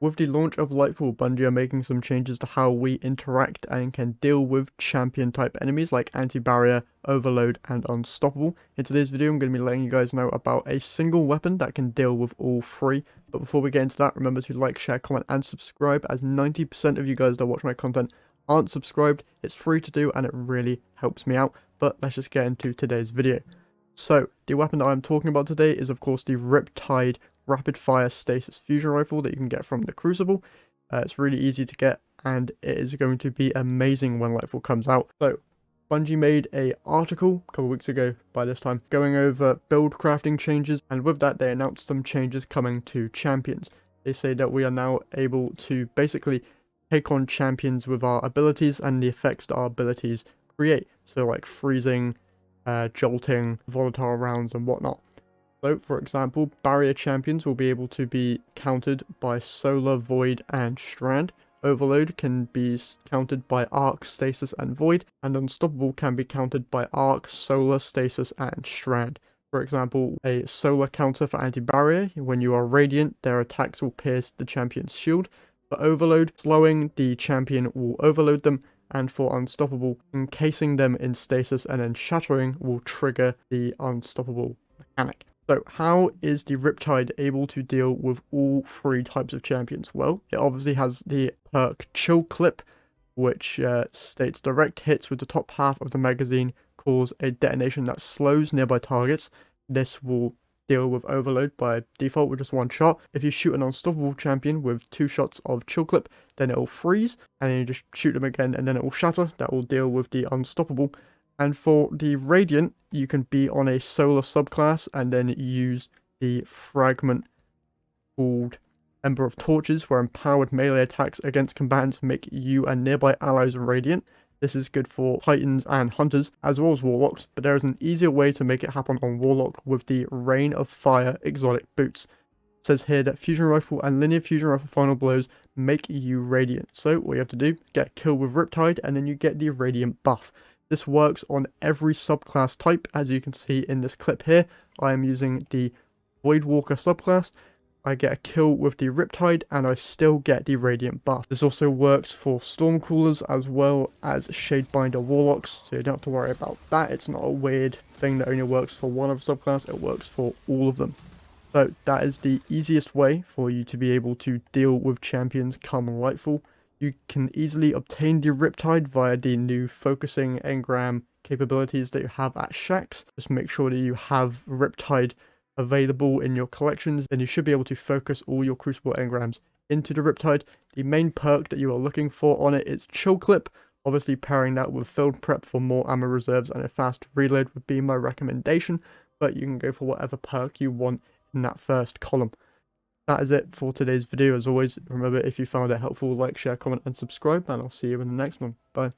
With the launch of Lightfall, Bungie are making some changes to how we interact and can deal with champion type enemies like anti-barrier, overload, and unstoppable. In today's video, I'm going to be letting you guys know about a single weapon that can deal with all three. But before we get into that, remember to like, share, comment, and subscribe, as 90% of you guys that watch my content aren't subscribed. It's free to do and it really helps me out. But let's just get into today's video. So, the weapon that I'm talking about today is of course the Riptide rapid fire stasis fusion rifle that you can get from the Crucible. It's really easy to get and it is going to be amazing when Lightfall comes out. So Bungie made a article a couple weeks ago by this time going over build crafting changes, and with that they announced some changes coming to champions. They say that we are now able to basically take on champions with our abilities and the effects that our abilities create. So like freezing, jolting, volatile rounds and whatnot. So, for example, barrier champions will be able to be countered by Solar, Void, and Strand. Overload can be countered by Arc, Stasis, and Void, and Unstoppable can be countered by Arc, Solar, Stasis, and Strand. For example, a Solar counter for anti-barrier: when you are Radiant, their attacks will pierce the champion's shield. For Overload, slowing the champion will overload them, and for Unstoppable, encasing them in Stasis and then shattering will trigger the Unstoppable mechanic. So how is the Riptide able to deal with all three types of champions? Well, it obviously has the perk Chill Clip, which states direct hits with the top half of the magazine cause a detonation that slows nearby targets. This will deal with overload by default with just one shot. If you shoot an unstoppable champion with 2 shots of Chill Clip, then it will freeze, and then you just shoot them again and then it will shatter. That will deal with the unstoppable. And for the Radiant, you can be on a Solar subclass and then use the fragment called Ember of Torches, where empowered melee attacks against combatants make you and nearby allies radiant. This is good for Titans and Hunters, as well as Warlocks, but there is an easier way to make it happen on Warlock with the Rain of Fire exotic boots. It says here that Fusion Rifle and Linear Fusion Rifle final blows make you radiant. So what you have to do, get a kill with Riptide, and then you get the Radiant buff. This works on every subclass type. As you can see in this clip here, I am using the Voidwalker subclass. I get a kill with the Riptide and I still get the Radiant buff. This also works for Stormcrawlers as well as Shadebinder Warlocks, so you don't have to worry about that. It's not a weird thing that only works for one of the subclass, it works for all of them. So that is the easiest way for you to be able to deal with champions come Lightfall. You can easily obtain the Riptide via the new focusing engram capabilities that you have at Shaxx. Just make sure that you have Riptide available in your collections, and you should be able to focus all your Crucible engrams into the Riptide. The main perk that you are looking for on it is Chill Clip. Obviously pairing that with Field Prep for more ammo reserves and a fast reload would be my recommendation, but you can go for whatever perk you want in that first column. That is it for today's video. As always, remember, if you found it helpful, like, share, comment, and subscribe, and I'll see you in the next one. Bye.